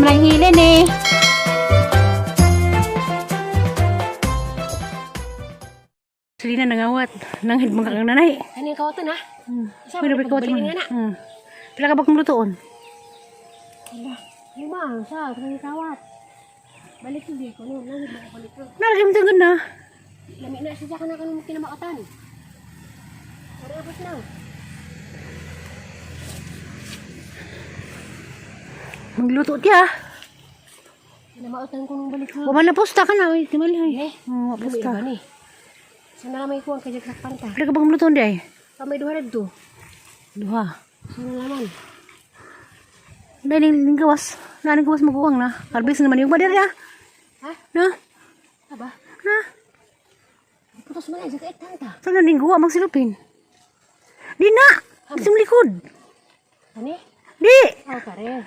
lang hilin eh. Selina nangawat. Nanghid mga kang nanay. Ano yung kawatan ha? Pwede ba kawat mo? Pila ka ba kung lutoon? Lima, sa, kaya kawat. Balik ko di ko, no? Nangit mo ko balik ko. Nalagay mo ito na. Lami na siya ka na kanong kinamakatan. Pero abot lang. Magluto siya. Kinamakatan ko nung balik ko. Waman na posta ka na. Uy, timali ay. Oo, Lami posta. ba ni? Sana na may kuwang kajak sa panta. Pila ka ba kung lutoon di ay? Kamay duha rin to. Duha. Sana naman. Dahil yung gawas. Naning gawas magkuwang na. Kalbis naman yung bader ya. Ha? Na? Aba? Na? Putos mo na, sa kait tanta. Saan na ning gawa magsilupin? Di na! Kasi likod. Ano? Di! Oh, kare.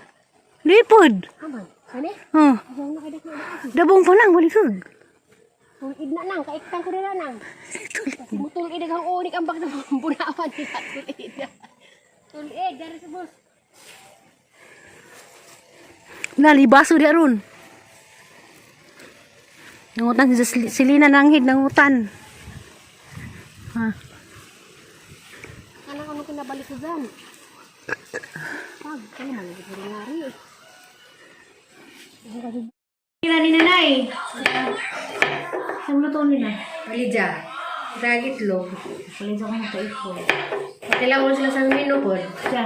Lipod. Aman. Ano? Asang nakadak na ako. Dabong pa lang, balikod. Tulid na nang, kaiktang ko nila nang. Tulid ang unik ang bak na bunawan nila. Tulid na. Tulid, dari sa bus. Nalibaso di aron. Nangutan si Selina nanghid nangutan. Ha. Anak ano kinabalik ko dyan? Pag, ano man, ito rin nga rin. Kila ni nanay. Ang luto nila. Palidya, dagitlog. Palidya ko na ito. Kailangan sila sa menu po. Siya.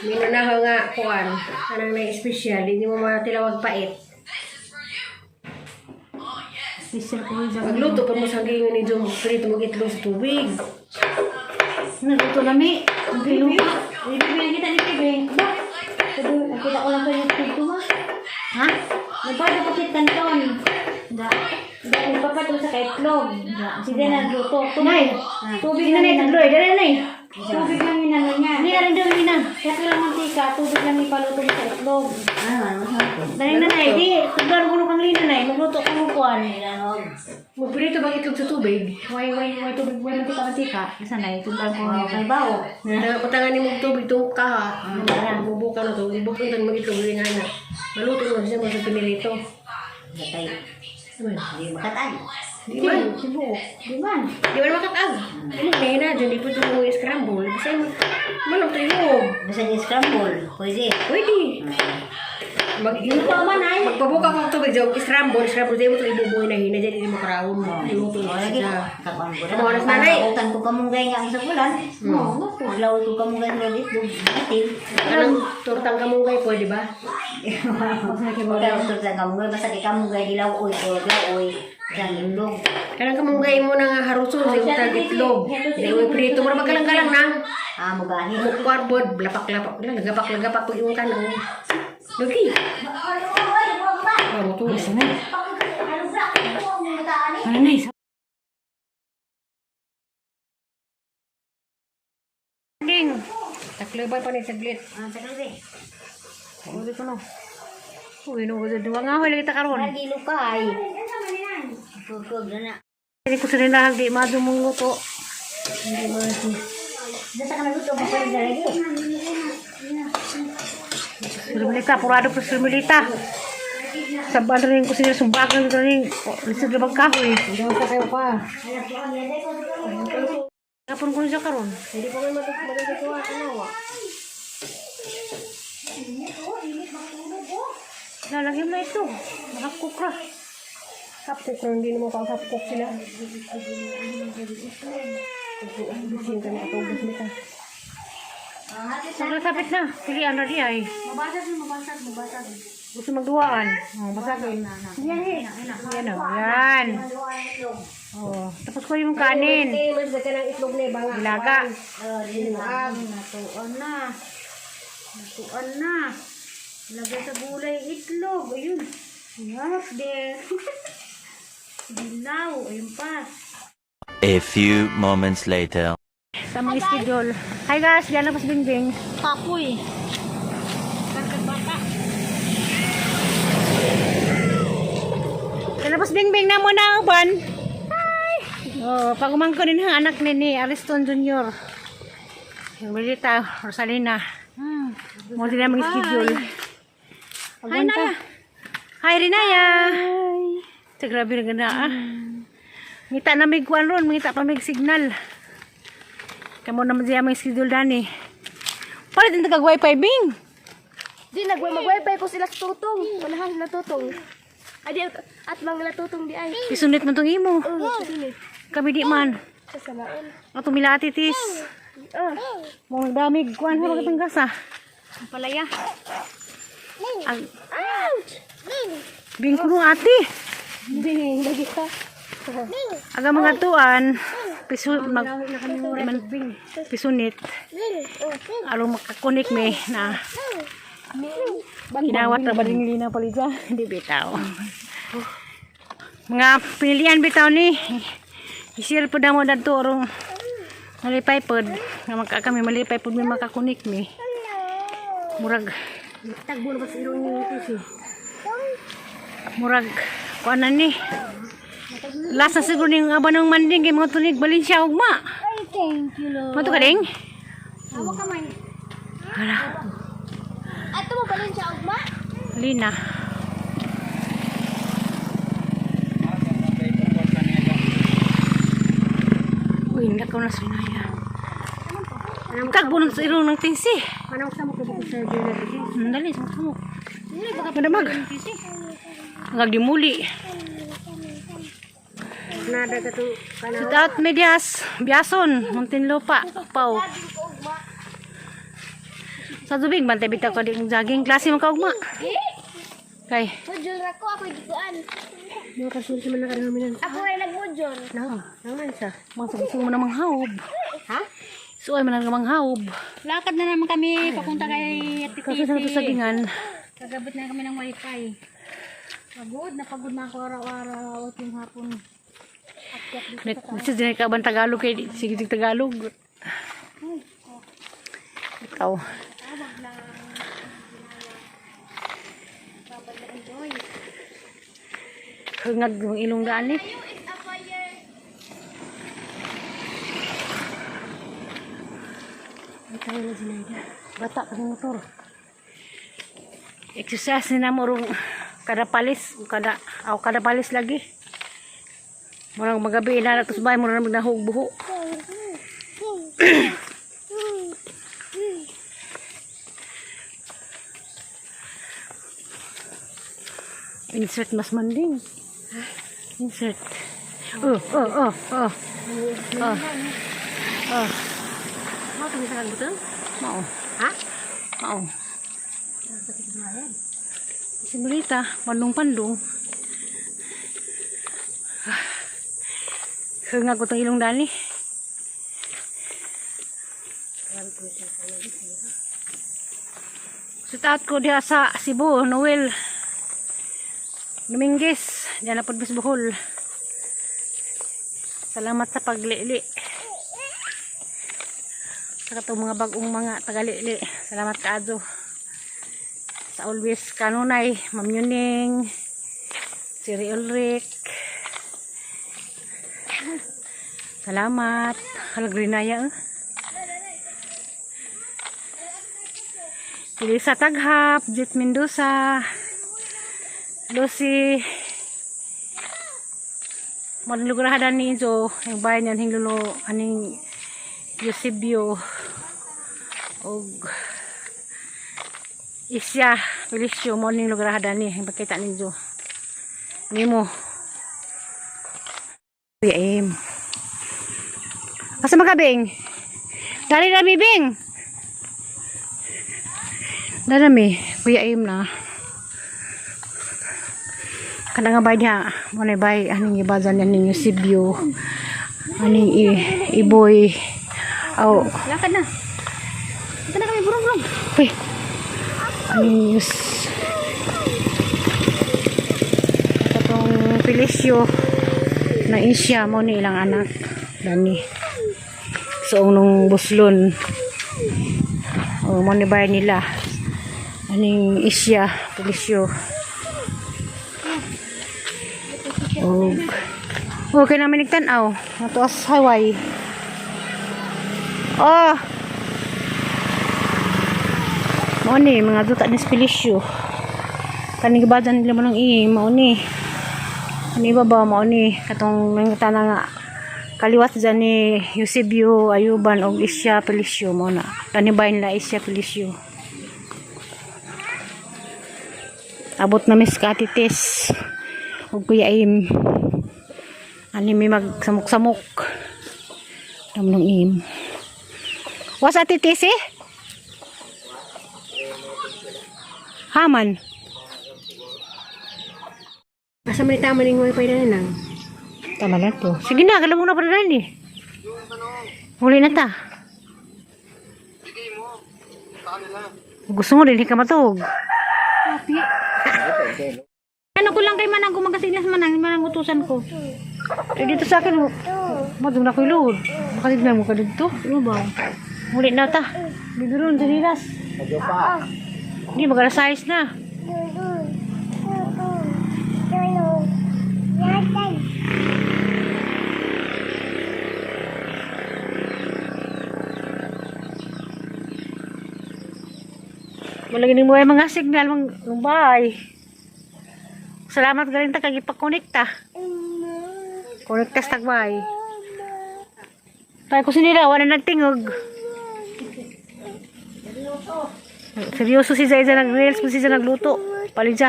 Menu na ako nga kuan. Anang na-special, hindi mo matilawag pait. Special ko rin. Magluto pa mo sa ganyan ni Jom. Prito mo itlog sa tubig. Naluto nami. Ang piluha. Ibibigyan kita ni Pibeng. Ba? Nakita ko lang kayo yung ko ma. Ha? Nagpapakit kanton. Dahil nagpapato sa kaitlog. Sige na, luto. Nay, tubig na nay. Tagloy. Dali na nay. Tubig lang yun ano niya. Hindi na rin daw yun na. Kaya lang mantika. Tubig lang ipaluto mo sa itlog. Dali na nay. Di. Tagloy ko kang lina nay. Magluto ko mo kuhan. Magprito bang itlog sa tubig? Way tubig. Way mantika. Isa nay. Tagloy ko kay bao. Patangan ni mo tubig itong kaha. Bubuka na ito. Bubuka na mag-itlog rin nga na. Maluto mo siya mo sa pinirito. Di makatag. Di man. Di man. Di man makatag. Ano na dyan. Di po ito mo scramble. Kasi maluto yun. Basta di scramble. Pwede. Pwede. Magpabuka ko ang tubig dyan. Scramble. Dyan mo ito ibubuhay na hina. Dyan hindi mo karawon mo. Luto na siya. Kamu oras nanay. Utan ko kamunggay nga sa bulan. Paglaw ko kamunggay nga dito. Natin. Anong tortang kamunggay pwede ba? Paglaw ko sa kamunggay. Basta di kamunggay dilaw oy. Isang indog. Kanang kamunggay mo na nga haruson. Sa utang itlog. Dahil mo prito mo na magkalang-galang nang. Mugahin. Mukarbod. Lapak-lapak. Lagapak-lagapak po yung tanong. Lagi. Ano to? Ano na isa? Ding. Taklobay pa ni saglit. Saglit eh. Ulit ko na. Uy, no, dua nga ako lagi takaron. Lagi lukay. Kukog na. Hindi ko sila na hindi madumong luto. Hindi mo na Dasa ka na luto. Bapalid na lagi. Sumilita, purado pa sumilita. Saban rin ko sila sumbagan rin. Lisod na magkahoy. Hindi mo pa kayo pa. Kapon ko na siya karon. Hindi pa may magagagawa. Ano? Lalagyan mo na ito. Nakapcook ra. Kapkok lang. Hindi naman kapkok sila. Bisin ka na ito. Bisin ka. Sapit na. Pilihan na di ay. Mabasag. Gusto magduwaan. Basagin. Yan. Yan o. Yan. Oh. Tapos ko yung kanin. Okay, mas ka ng itlog na ibang Ilaga. Natuan na. Lagay sa gulay itlog. Ayun. Harap din. Dilaw. Ayun pa. A few moments later. Sa mga schedule. Hi guys, diyan na pas Bingbing. Kapoy. Diyan na pas Bingbing na muna ang ban. Hi! Oh, pag umangko din ang anak ni Ariston Jr. Yung Belita, Rosalina. Mo din naman schedule. Hi, Naya. Hi, Rinaya. Sa grabe na ganda, Ngita na may kuwan ron, ngita pa may signal. Kamo naman siya may schedule dani. Palit din tag-wifi, Bing. Di mag-wifi ko sila sa tutong. Walahan sila tutong. Ay, di, at mga natutong di ay. Isunit man tong imo. Sini. Kami di man. Sa salaon. Ato milati tis. Mo damig kuan mo katong gasa. Ang palaya. Ouch! Bing kuno ati. Ding, lagi ka. Aga mga tuan pisunit. Along makakonik me na kinawat na ba rin lina palisa? Hindi bitaw. Mga pinilian bitaw ni. Isir po damo dadto orong malipay pod. Nga kami malipay pod may makakunik me. Murag Tagbo na ba sa irong ni murag kuanan ni. Lasa siguro ning abanong manding kay mga tunig balin siya ugma. Ay, thank you, Lord. Mato ka ding? Hawa ka man. Hala, Ato mo balin siya, Ugma? lina. Uy, hindi ko na sinaya. Tagbo na sa irong ng tingsi. Anong sa mo ko sa Junior? Dali, samok. Madamag. Hanggang dimuli. Nada ka to Shout out Medias, Biason, Muntinlupa, Pau. Sa tubig, bantay bitaw ka di kong jogging. Klase mo ka ugma. Kay, Mudjol ra ko, ako gikuan. mga kasul sa mga karaminan. Ako ay nagmudjol. Naman sa, mga gusto mo namang haob. Ha? So ay manang namang haob. Lakad na naman kami papunta kay Kaso sa sagingan. Kagabot na kami ng wifi. Napagod na ako araw-araw at yung hapon. Kasi din ka bang Tagalog kay sige dig Tagalog. Ikaw. Hangad ng ilong daan eh. Ikaw na Zinaida. Bata ka ng motor. Exercise na mo rong kada palis, kada palis lagi. Murang magabi inanak sa bahay, murang nagnahog buho. Insert mas manding. Insert. Oh. Mau tuh misalkan betul? Mau. Ha? Mau. Si Melita, pandung-pandung. Hanggang ko itong ilong dani. Shout ko diha sa Cebu, Noel Dominguez, diyan na Pudbis Bohol. Salamat sa paglili. Sa katong mga bagong mga tagalili. Salamat kaadto. Sa always kanunay, Ma'am Yuning, si Ulrich. Salamat. Halagrinaya. Lisa Taghap, Jit Mendoza, Lucy, Madlugrahadan ni Inzo, yung bayan yan, hinglulo, aning Eusebio, og Isya, Felicio, mo ning lugrahadan ni, yung pakita ni Inzo. Nimo. Kuya Im. Asa magabing? Dali na bibing. Dali Kuya Im na. Kada nga bay niya, mo na bay aning ibazan yan ning Eusebio. Aning iboy. Aw, Lakad na. Ito na kami burong-burong. uy. Aning katong Felicio na Isya mo ni ilang anak. Dani. So nung buslon. O mo ni bay nila. Aning Isya, Felicio. Okay namin nagtanaw. Ito as Hawaii. Oh! Mao ni mga duta ni Felicio. Kaning gibadan nila man ng mao ni. Ani baba mao ni katong nangita na nga kaliwat dyan ni Eusebio Ayuban og Isya Felicio mo na. Kanibay nila Isya Felicio. Abot na mis katitis. Og Kuya Im. Ani may magsamok-samok. Damnong Im. Was atitis eh? Haman. Asa man tama ning wifi na nang. Tama na to. Sige na, kalabong na pa na rin eh. Huli na ta. Gusto mo din, hindi ka matug. Happy. Ano ko lang kay Manang gumagasinas Manang utusan ko. Eh dito sa akin, madung na ko iluhod. Baka tignan mo ka dito. Ano ba? Huli na ta. Dito ron, sanilas. Hindi, mag-alas na. Malagin mo ay mga signal ng bahay. Salamat galing ta kag ipakonekta. Konekta sa tagbay. Tayo ko sinila wala nagtingog. Seryoso si Zaiza nag-reels mo si Zaiza nagluto. Palidya.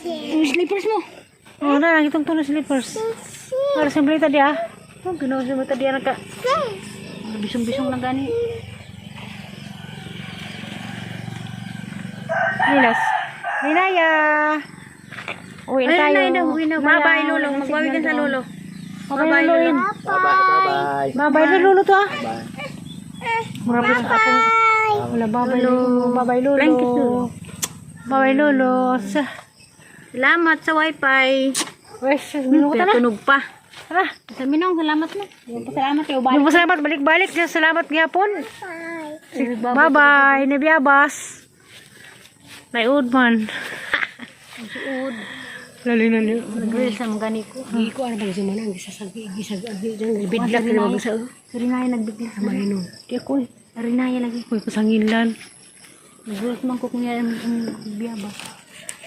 Yung slippers mo. Oh, na itong tulo slippers. Para sa balita dia. Oh, ginawa sa balita dia nagka. Bisong-bisong lang gani. Nilas. Hinaya. Uwi na tayo. Bye-bye lolo. Magbawi ka sa lolo. Bye-bye lolo. Bye-bye. Bye-bye lolo to ah. Marami sa kapong. Wala, bye-bye lolo. Bye-bye lolo. Bye-bye lolo. Salamat sa wifi. Wes, minong ko tala. Tunog pa. Tara. Sa minong, salamat mo. Salamat kayo. Yung pasalamat, balik-balik. Salamat gyapon. Bye-bye. Nabiyabas. Naiud man. Lali na niyo. Nag-reels sa mga gani ko. Hindi ko ano ba si Manang gisag bidlak na mag sa Rinaya nagbigil sa Marino. Di ako eh. Rinaya lagi. Uy, pasanginlan. Nag-reels man ko kung yan ang biyaba.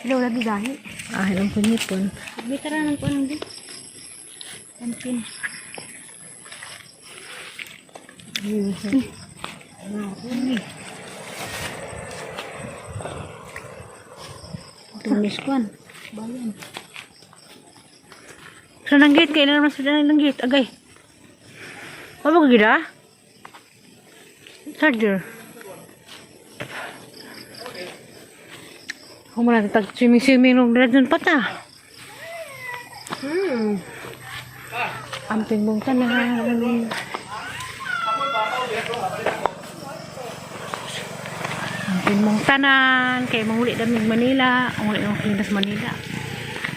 Hello, lagi gahi. Ah, ilang punipon. Bitara ng panang din. Pansin. Tumis ko bayan. Sa nanggit, kailan naman sa nanggit. Agay. Ano ba gila? Charger. Kung mo natin tag-swimming nung dun pa ta. Amping mong tanan. Amping mong tanan. Kaya manguli daming Manila. Ang muli ng Kinas Manila.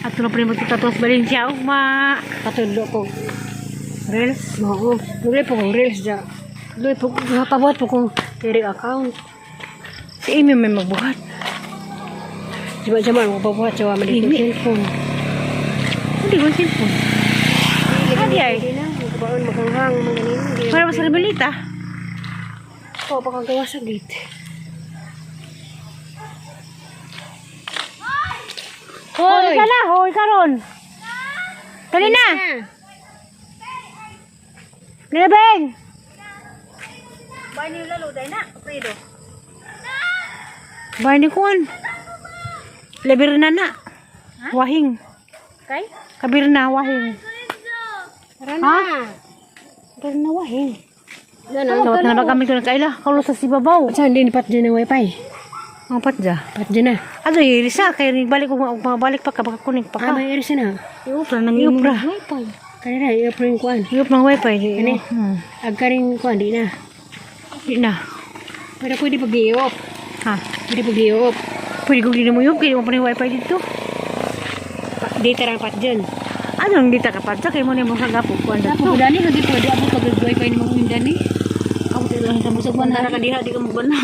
At ito na pa rin magtatatos Valencia. Ma. Patulo ko. Reels. Oo. Duli po kong reels dyan. Duli po, napabuhat po kong tiring account. Si Amy may magbuhat. Jaman, mapabuhat siya waman dito Imi. cellphone. Hindi ko yung cellphone. Hindi ay. Hindi na, magkabaon maghang mga nino. Para sa Rebelita. Oo, pakagawa sa gate. Hoy! Kala, hoy karon. Dali na. Nilabeng. Bahay niyo lalo, dahil na. Fredo. Bahay ni Kuan. Labirna na. Wahing. Kay? Kabirna, wahing. Tara Ha? Kabirna, wahing. Ano? Tawat na ba kami ko nagkaila? Kaulo sa si Babaw. Saan din pat dyan ang wifi? Ang patja. Pat dyan na. Ano yung ilisa? Kaya balik ko mabalik pa ka. Baka kuning pa ka. May iris na. Iupra nang iupra. Kanina, i-upload ko an. Iup ng wifi. Kani? Agkaring ko, di na. Di na. Pero pwede pag-i-op. Ha? Pwede pag-i-op. Pwede ko gini mo yung. Kaya mo pa ng wifi dito. Data lang pat dyan. Ano ang dita ka patja? Kaya mo na yung mga gapo. Kuan Ako dito. po dani, hindi pwede ako pag-wifi ni mga dani. Ako tayo lang sa musag man. Nara ka diha, di ka magbana.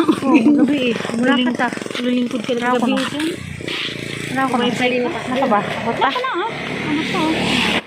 Gabi eh. Mula ka ta. Lulingkod ka na gabi. Wala ko na. Naka ba? Abot pa? Ano to?